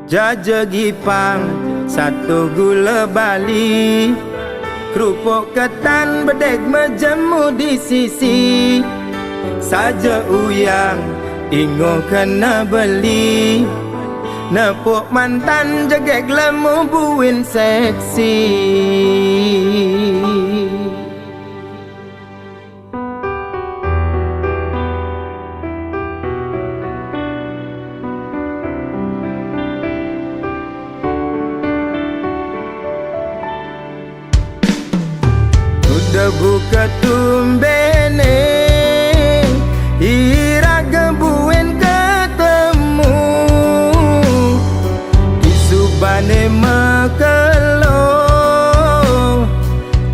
Jajagi pang satu gula Bali, kerupuk ketan bedek menjemu di sisi. Saja uyang ingo kena beli, nepuk mantan jegek lemu buin seksi. Udah buka tumbene, ira gebuen ketemu, di subane mekelo,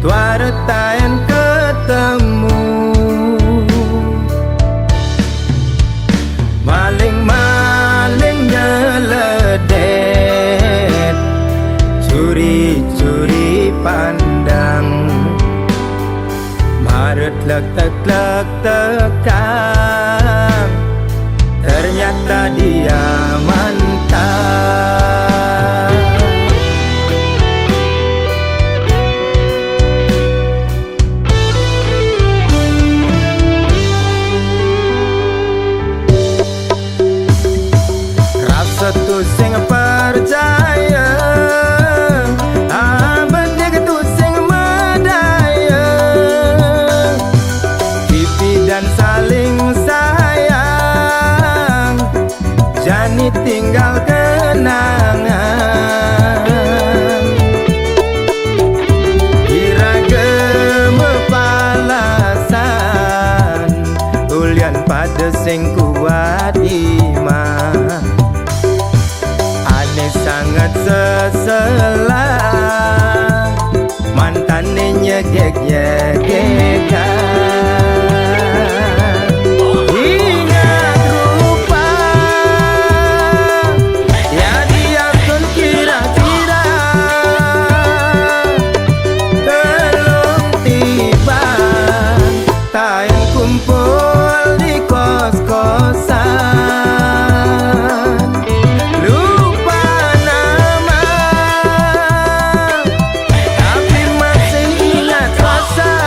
tuara tayan ketemu. Maling-maling nyeledet, curi-curi pandang, Maret lek-tek-lek tekan, ternyata dia mantan. Rasa tu sing percaya, saling sayang, jani tinggal kenangan. Iragem palasan, ulian pada sing kuat iman. Ane sangat seselah, mantane nyegek-nyegekan. Kumpul di kos-kosan, lupa nama, tapi masih ingat rasa.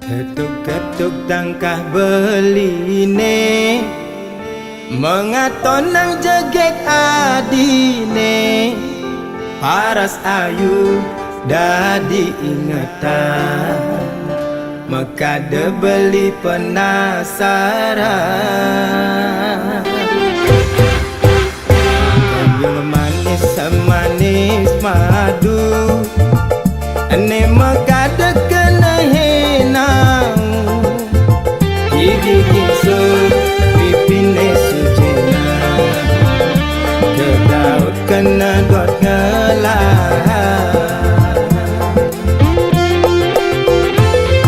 Ketuk-ketuk tangkah beline, mengaton nang jegek adine. Paras ayu dadi ingetan, mekade beli penasaran. Yang manis semanis madu, ane mekade kena henau. Gigi gingsu pipine sujena, kedaut kena dot ngelah.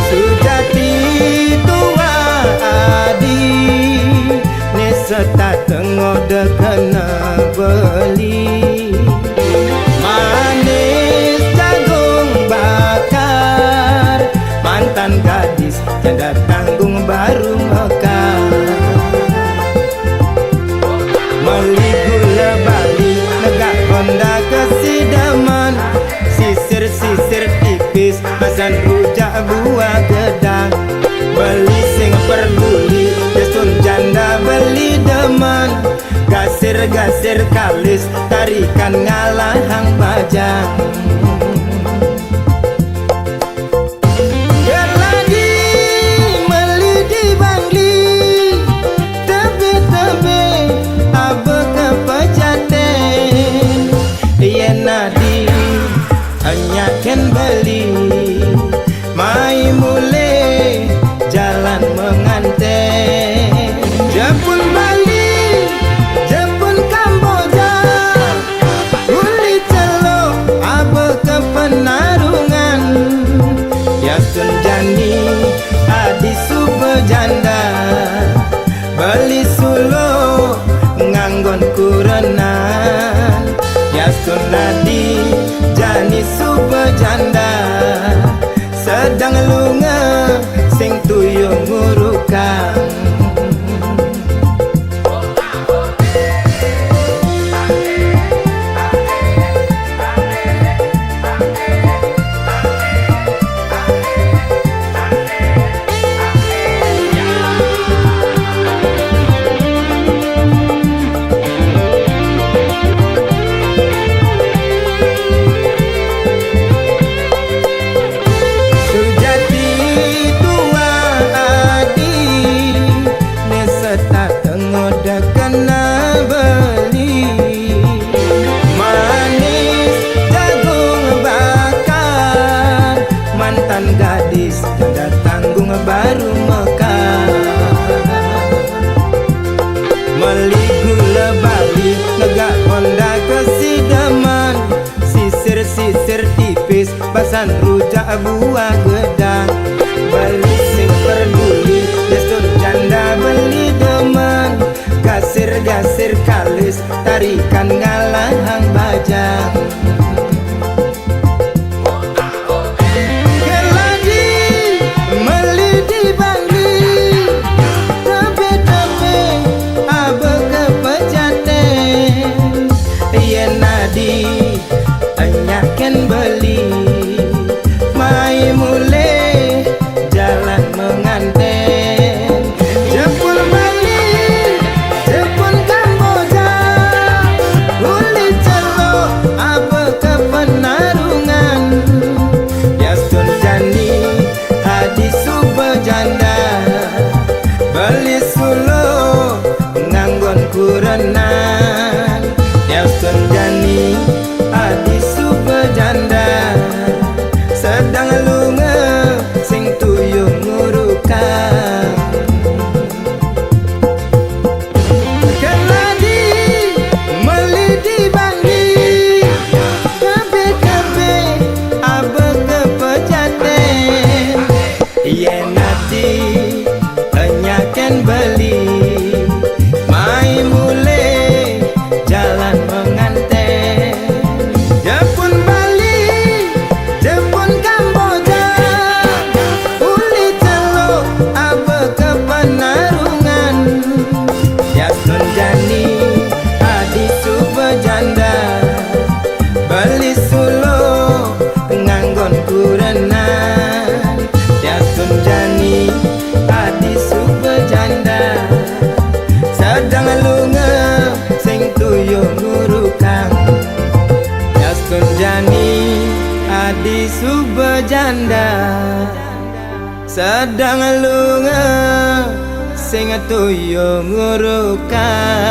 Sujati tua adi, neseta tengode kena beli. Manis jagung bakar, mantan gadis tiada tanggung baru mekar. Meli gula Bali, negak Honda kesidaman. Sisir-sisir tipis, pasan rujak buah gedang. Beli sing perduli, desun janda beli deman. Gasir-gasir kalis, tarikan ngalahang bajang. Gerladi meli di Bangli, tebe-tebe abe kepejaten. Yen nadi hanya ken beli, mai mule jalan menganten. Jepun Bali, Jepun Kamboja, uli celok abe kepenarungan. Yasun jani adi subejanda, beli sulo nganggon kurenan. Yasun nadi jani subejanda, sedang lunga sing tuyung ngurukang. Gadis tiada tanggung baru mekar. Meli gula Bali, negak Honda kesidaman. Sisir-sisir tipis, pasan rujak buah gedang. Beli sing perduli, desun janda beli deman. Gasir-gasir kalis, tarikan ngalahang bajang. Anyaken beli, mai mule jalan menganten. Jepun Bali, Jepun Kamboja, uli celok abe subajanda sedang lunga sing toyo ngurukan.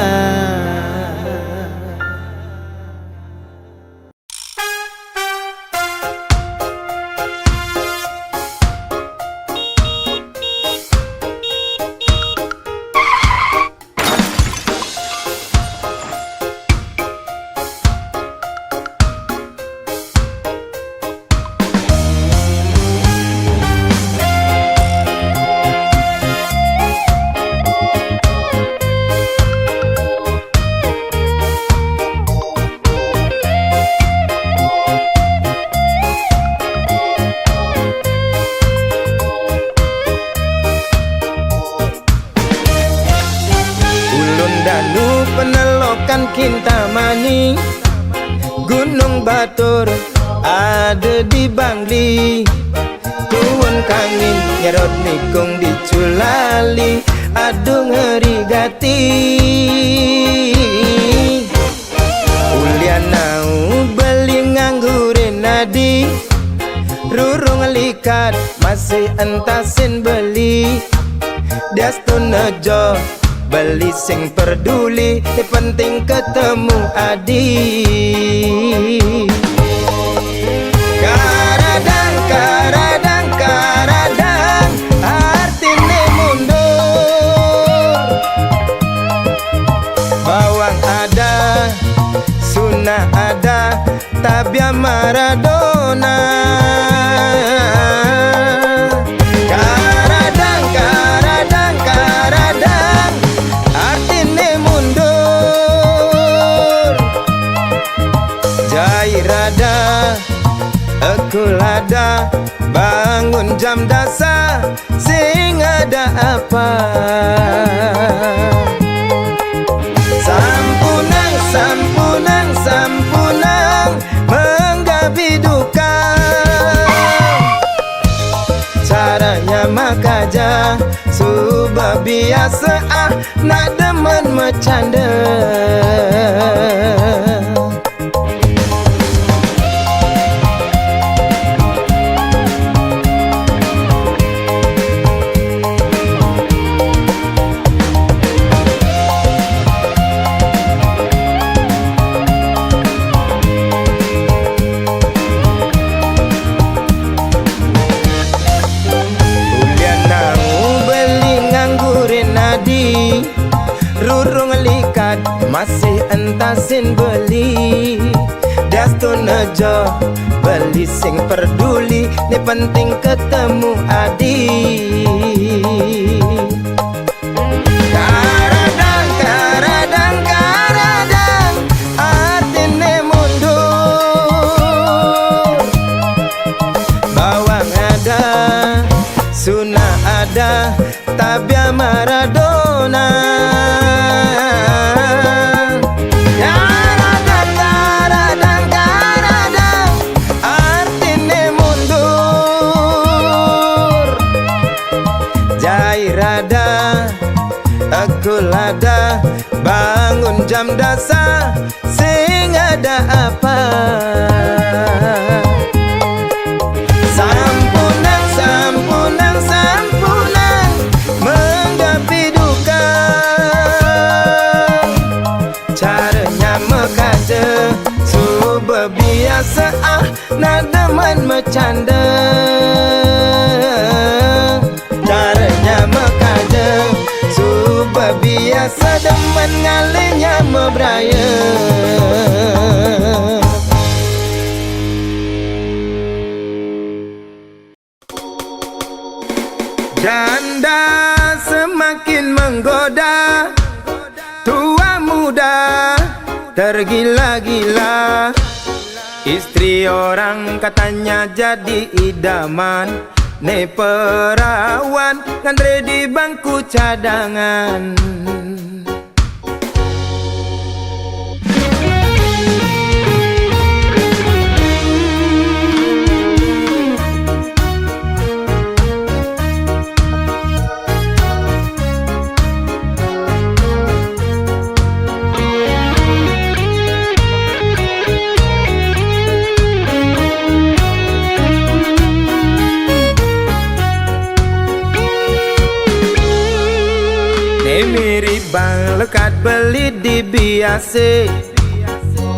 Penelokan Kintamani, Gunung Batur ada di Bangli, Tuwon Kangin nyerot nikung di Culali, aduh ngeri gati. Ulianau beli nganggurin nadi, rurung likat masih entasin beli, Dasto nejo beli sing peduli, penting ketemu adi. Karadang, karadang, karadang, artine mundur. Bawang ada, sunnah ada, tabia Maradona. Karadang, karadang, karadang, artine mundur. Jairada, ekulada, bangun jam dasar, sing ada apa? Sampunang, sampunang, sampunang, menggabi duka. Caranya makaja, subah biasa nak demen bercanda. Rurung likat masih entasin beli, Dasto nejo beli sing peduli, ni penting ketemu adi. Karadang, karadang, karadang, artine mundur. Bawang ada, sunnah ada, tabia Maradona. Karadang, karadang, karadang, artine mundur. Jairada, ekulada, bangun jam dasar, sing ada apa? Sampunang, sampunang, sampunang, menggapi duka. Caranya mekaja, subah biasa nak demen bercanda. Caranya mekaja, subah biasa demen ngalinya mebraya. Janda semakin menggoda, tua muda tergila-gila. Istri orang katanya jadi idaman, ne perawan ngandre di bangku cadangan. bang lekat beli di biasa,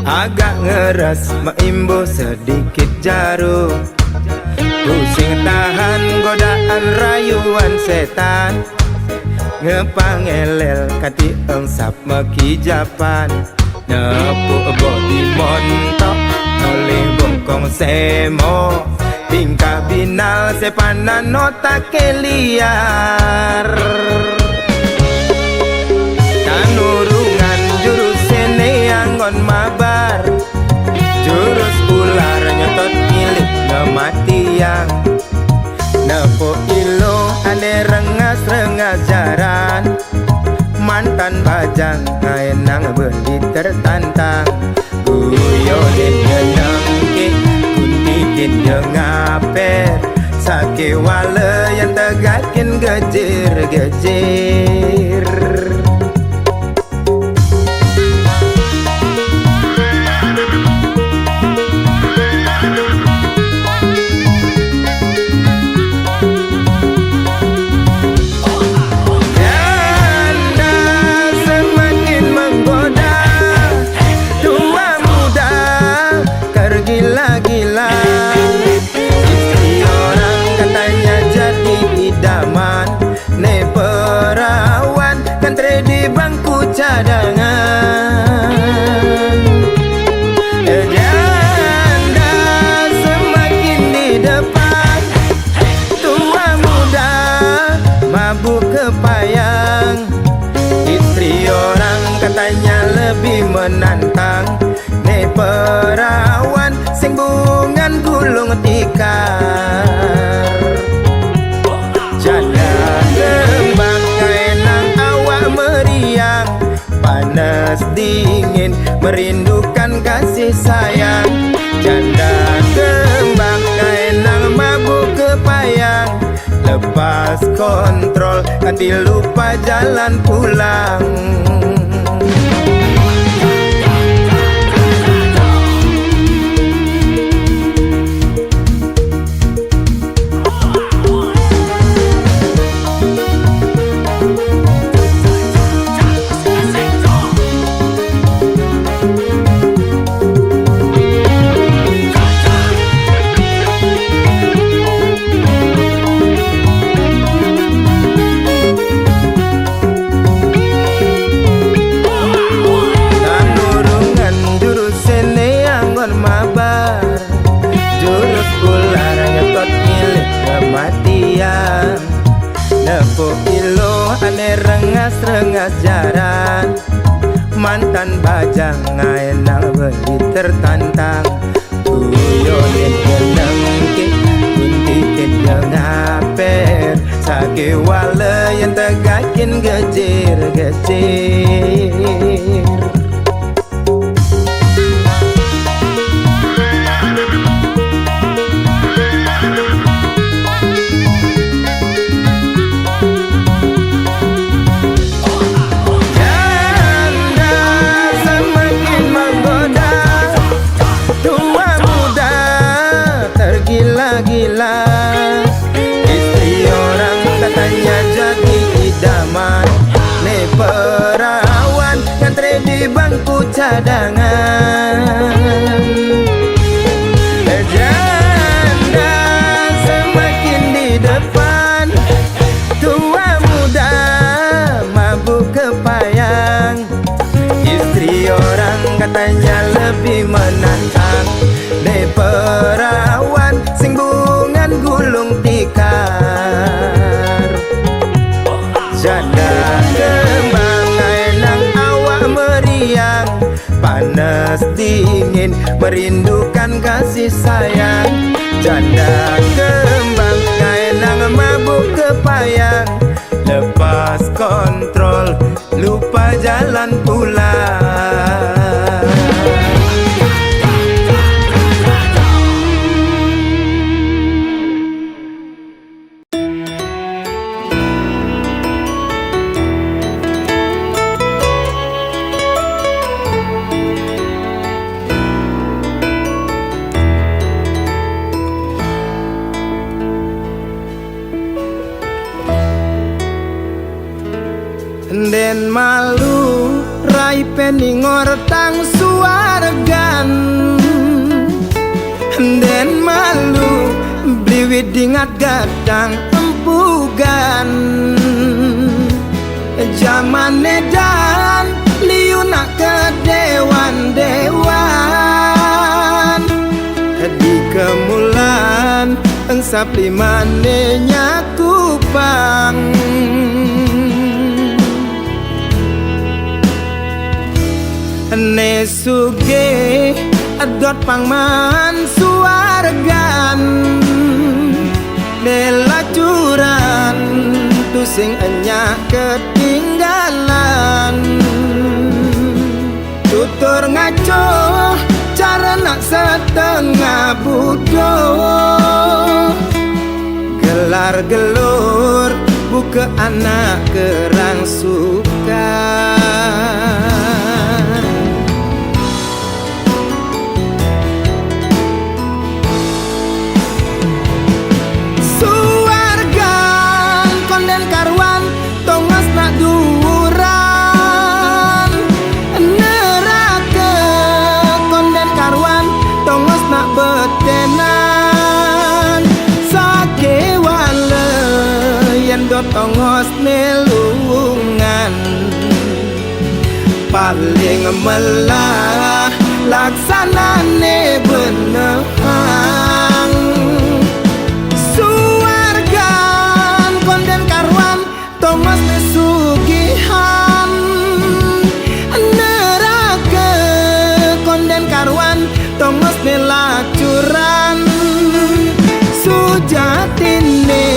agak ngeras meimbo sedikit jarum. Pusing tahan godaan rayuan setan, ngepangelel kati engsap meki Japan. Nepuk bodi montok oleh bongkong semo, tingkah binal sepanan nota keliar. Tanurungan jurus sene anggon mabar, jurus ular nyotot milik kematian. Nepo ilo ane rengas-rengas jaran, mantan bajang kaenang bendi tertantang. Guyonin nyenengke kuntikin jengaper, sake wale yang tegakin gejir-gejir. Cadangan janda semakin di depan, tua muda mabuk kepayang. Istri orang katanya lebih menantang, ne perawan sing bungan gulung tikar. Janda kembang kaenang awak meriang, panas dingin merindukan kasih sayang. Janda kembang kaenang mabuk kepayang, lepas kontrol hati lupa jalan pulang. Nepuk ilo ane rengas-rengas jaran, mantan bajang ngaenang beli tertantang. Guyonin jenengke kuntikin jengaper, sake wale yang tegakin gejir-gejir. Gila, istri orang katanya jadi idaman, ne perawan ngantre di bangku cadangan. Janda semakin di depan, tua muda mabuk kepayang. Istri orang katanya lebih menantang, ne perawan sing bungan gulung tikar. Janda kembang ngaenang awak meriang, panas dingin merindukan kasih sayang. Janda kembang ngaenang mabuk kepayang, lepas kontrol lupa jalan pulang. Den malu rai peningor tang suargan, den malu bliwit dingat gadang empugan. Zaman edan liu nak ke dewan-dewan, di kemulan engsap limane nyakupang. Ne suge adot pangman suargan, ne lacuran tu sing enya ketinggalan. Tutur ngaco cara nak setengah bodoh, gelar gelur buka anak kerang suka. Tongos nelungan paling melah laksanane benehang. Suargan konden karwan tongos nesugihan, neraka konden karwan tongos nelacuran. Sujatine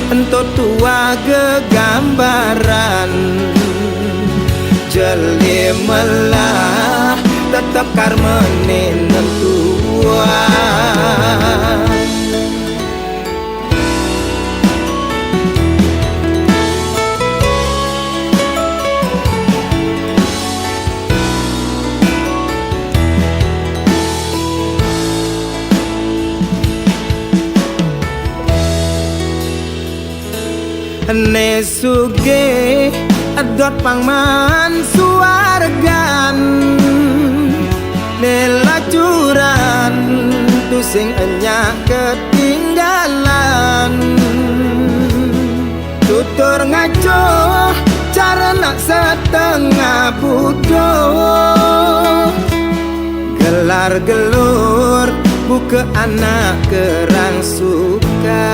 ento tua gegambaran, jeli melah tetap karmene nentuan. Ne suge adot pangman suargan, ne lacuran tu sing enya ketinggalan. Tutur ngaco cara nak setengah bodoh, gelar gelur buka anak kerang suka.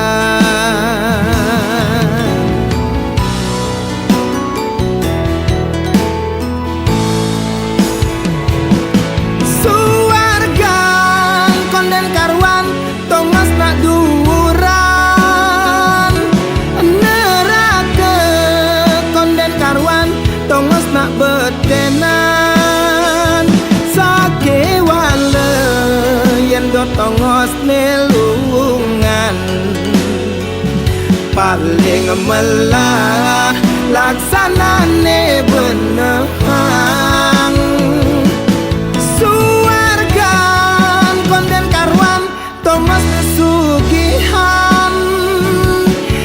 Tongos nelungan paling melah laksanane benehang. Suargan konden karwan tongos nesugihan,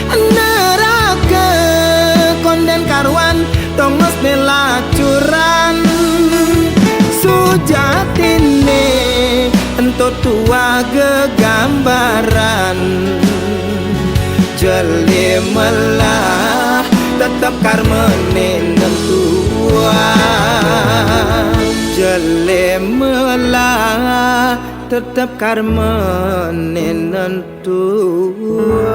neraka konden karwan tongos nelacuran. Sujatine ento tua gegambaran, jeli melah tetap karmene nentuan. Jeli melah tetap karmene nentuan.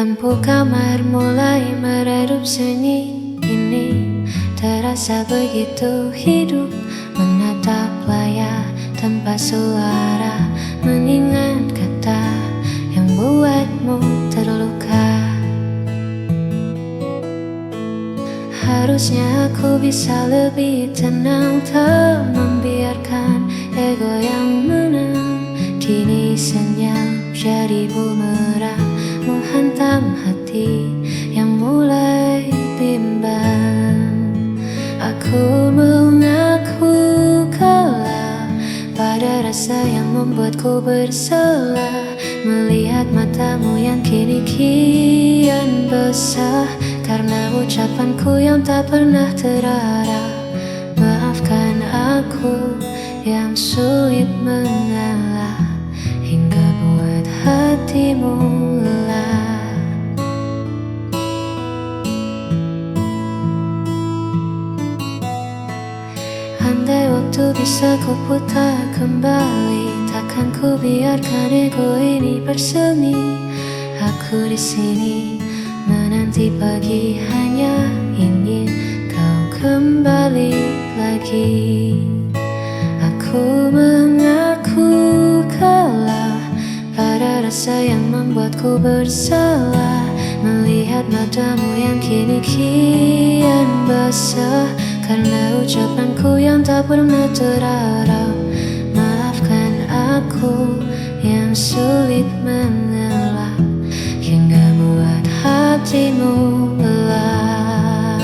Lampu kamar mulai meredup sunyi ini, terasa begitu hidup. Menatap layar tanpa suara, mengingat kata yang buatmu terluka. Harusnya aku bisa lebih tenang, tak membiarkan ego yang menang. Kini senyap jadi bumerang. rasa yang membuatku bersalah, melihat matamu yang kini kian basah, karena ucapanku yang tak pernah terarah. Maafkan aku yang sulit mengalah, hingga buat hatimu lelah. Andai waktu bisa ku putar kembali, takkan ku biarkan ego ini bersemi. Aku di sini menanti pagi, hanya ingin kau kembali lagi. Aku mengaku kalah pada rasa yang membuatku bersalah, melihat matamu yang kini kian basah, karena ucapanku yang tak pernah terarah. Maafkan aku yang sulit mengalah, hingga buat hatimu lelah.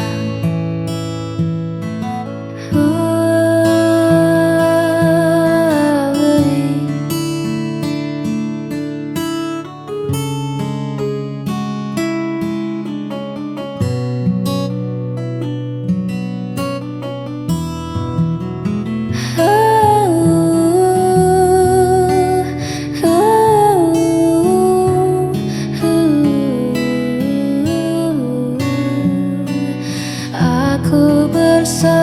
Aku bersalah,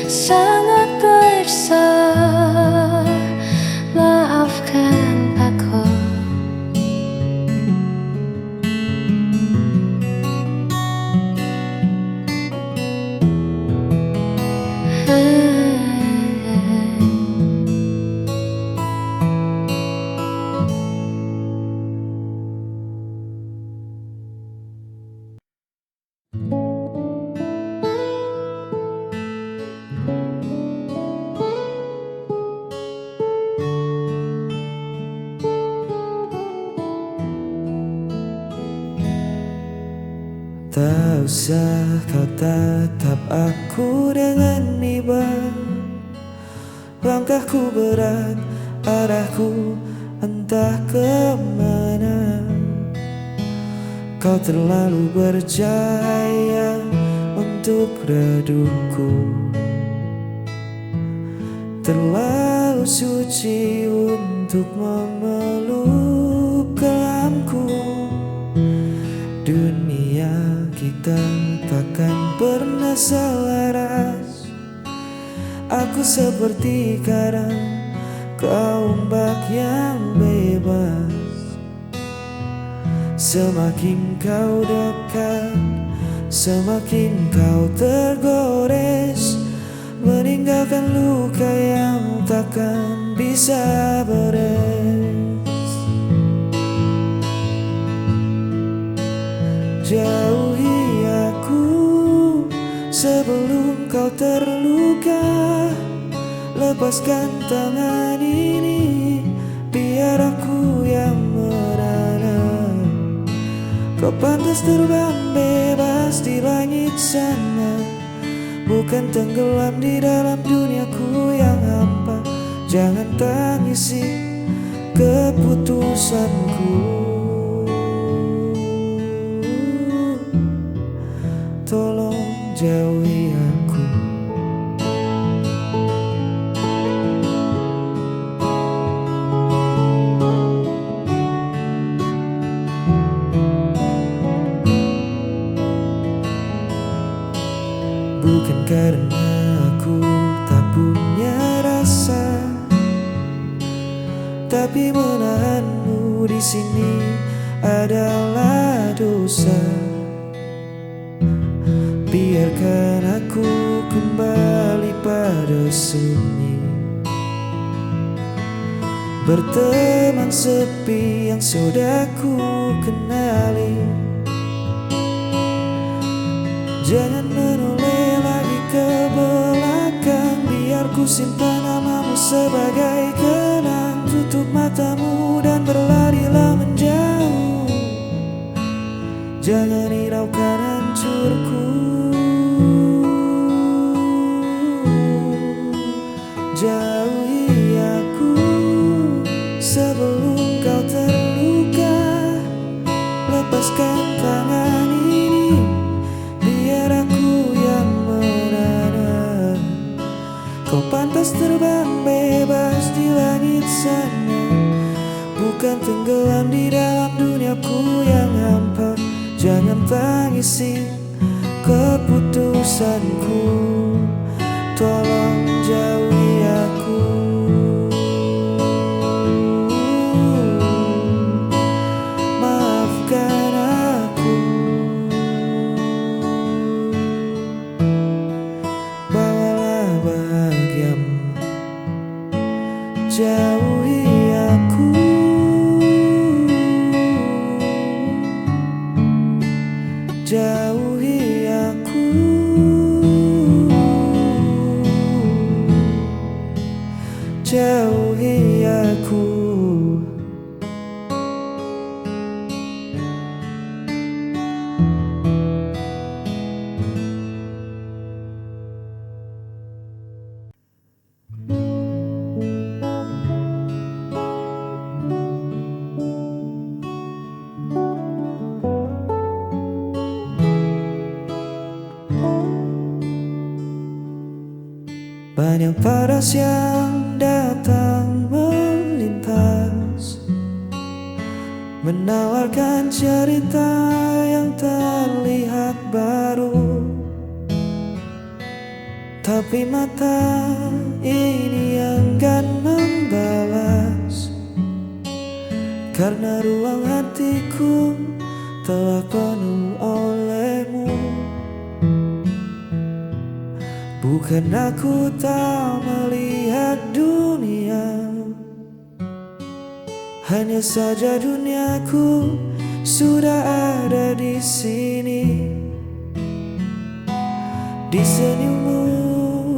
sangat bersalah. Maafkan aku. Tak usah kau tatap aku dengan iba. Langkahku berat, arahku entah kemana. Kau terlalu bercahaya untuk redupku, terlalu suci untuk memeluk kelamku. Dunia kita takkan pernah selaras. Aku seperti karang, kau ombak yang bebas. Semakin kau dekat, semakin kau tergores, meninggalkan luka yang takkan bisa beres. Jauhi aku sebelum kau terluka. Lepaskan tangan ini, biar aku yang merana. Kau pantas terbang bebas di langit sana, bukan tenggelam di dalam duniaku yang hampa. Jangan tangisi keputusanku, tolong jauhi aku. Bukan karena aku tak punya rasa, tapi menahanmu di sini adalah dosa. Biarkan aku kembali pada sunyi, berteman sepi yang sudah ku kenali. Jangan menoleh lagi ke belakang, biar ku simpan namamu sebagai kenang. Tutup matamu dan berlarilah menjauh, jangan hiraukan hancurku. terbang bebas di langit sana, bukan tenggelam di dalam duniaku yang hampa. Jangan tangisi keputusanku, tolong jauhi aku. Maafkan aku, bawalah bahagiamu, jauhi aku. Jauhi aku, jauhi aku. Banyak paras yang datang melintas, menawarkan cerita yang terlihat baru. Tapi mata ini enggan membalas, karena ruang hatiku telah penuh olehmu. Bukan aku tak melihat dunia, hanya saja duniaku sudah ada di sini. Di senyummu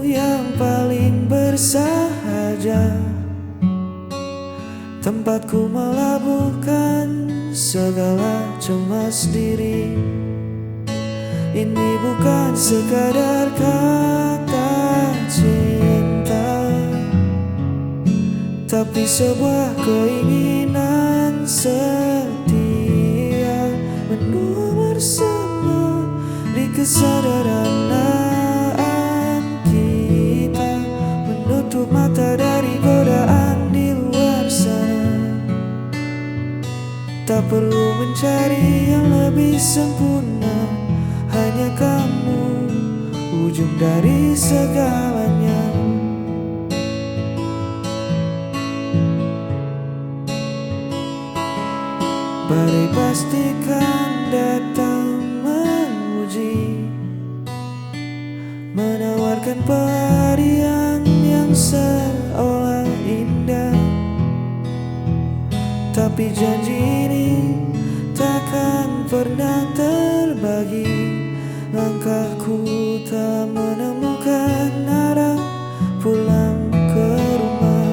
yang paling bersahaja, tempatku melabuhkan segala cemas diri. Ini bukan sekadar kata cinta, tapi sebuah keinginan setia, menua bersama di kesederhanaan kita, menutup mata dari godaan di luar sana. Tak perlu mencari yang lebih sempurna, hanya kamu, ujung dari segalanya. Badai pastikan datang menguji, menawarkan pelarian yang seolah indah. Tapi janji ini takkan pernah terbagi. Langkahku tak menemukan arah pulang ke rumah.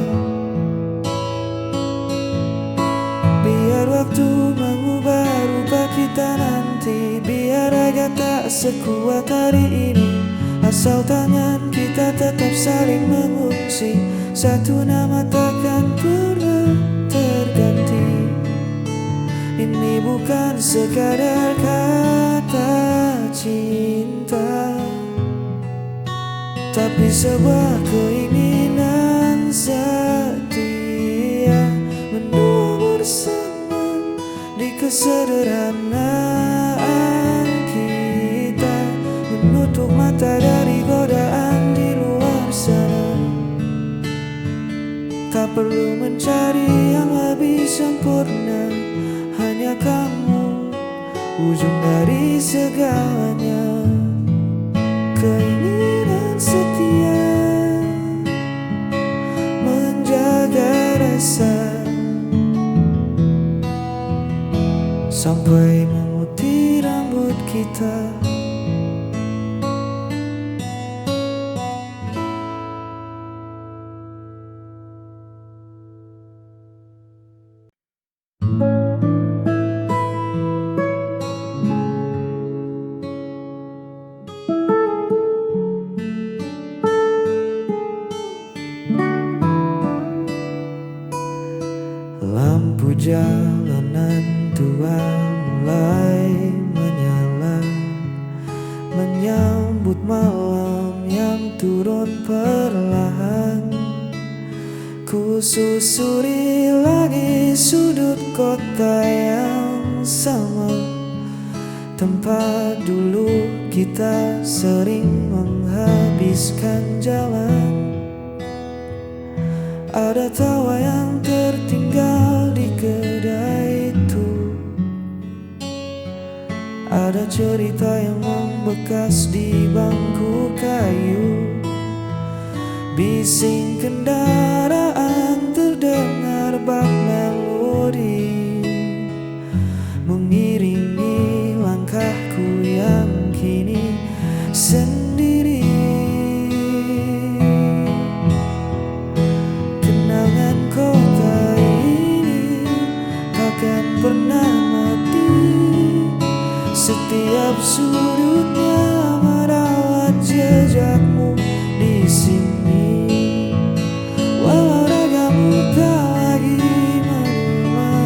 Biar waktu mengubah rupa kita nanti, biar raga tak sekuat hari ini, asal tangan kita tetap saling mengungsi. Satu nama takkan pernah terganti. Ini bukan sekadar kata cinta, tapi sebuah keinginan setia, menua bersama di kesederhanaan kita, menutup mata dari godaan di luar sana. Tak perlu mencari yang lebih sempurna, hanya kamu, ujung dari segalanya. Keinginan setia, menjaga rasa, sampai memutih rambut kita. Lampu jalanan tua mulai menyala, menyambut malam yang turun perlahan. Ku susuri lagi sudut kota yang sama, tempat dulu kita sering menghabiskan jalan. Ada tawa yang tertinggal di kedai itu, ada cerita yang membekas di bangku kayu. Bising kendaraan terdengar bak melodi, mengiringi langkahku yang kini sendiri. Kenangan kota ini takkan pernah mati, setiap sudutnya merawat jejakmu di sini. Walau ragamu tak lagi menemaniku,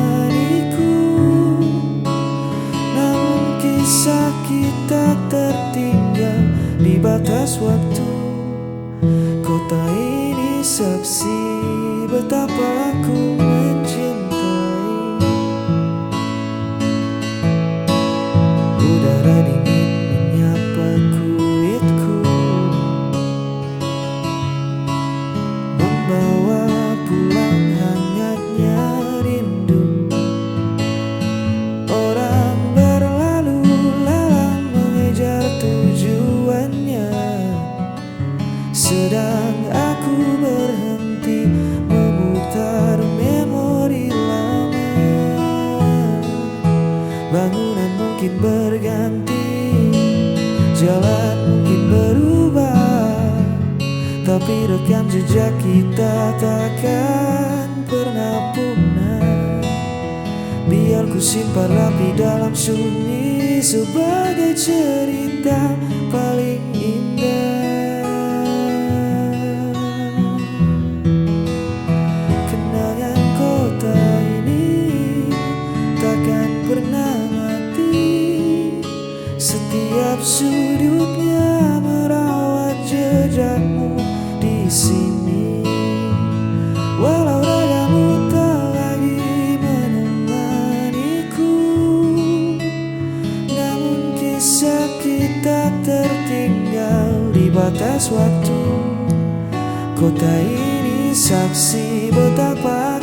namun kisah kita tertinggal di batas waktu. Kota ini saksi betapa aku mencintai. Udara dingin menyapa kulitku, membawa pulang hangatnya rindu. Orang berlalu lalang mengejar tujuannya, sedang aku berhenti memutar memori lama. Bangunan mungkin berganti, jalan mungkin berubah, tapi rekam jejak kita takkan pernah punah. Biar ku simpan rapi dalam sunyi sebagai cerita paling indah. Kenangan kota ini takkan pernah mati, setiap sudutnya merawat jejakmu di sini. Walau ragamu tak lagi menemaniku, namun kisah kita tertinggal di batas waktu. Kota ini saksi betapa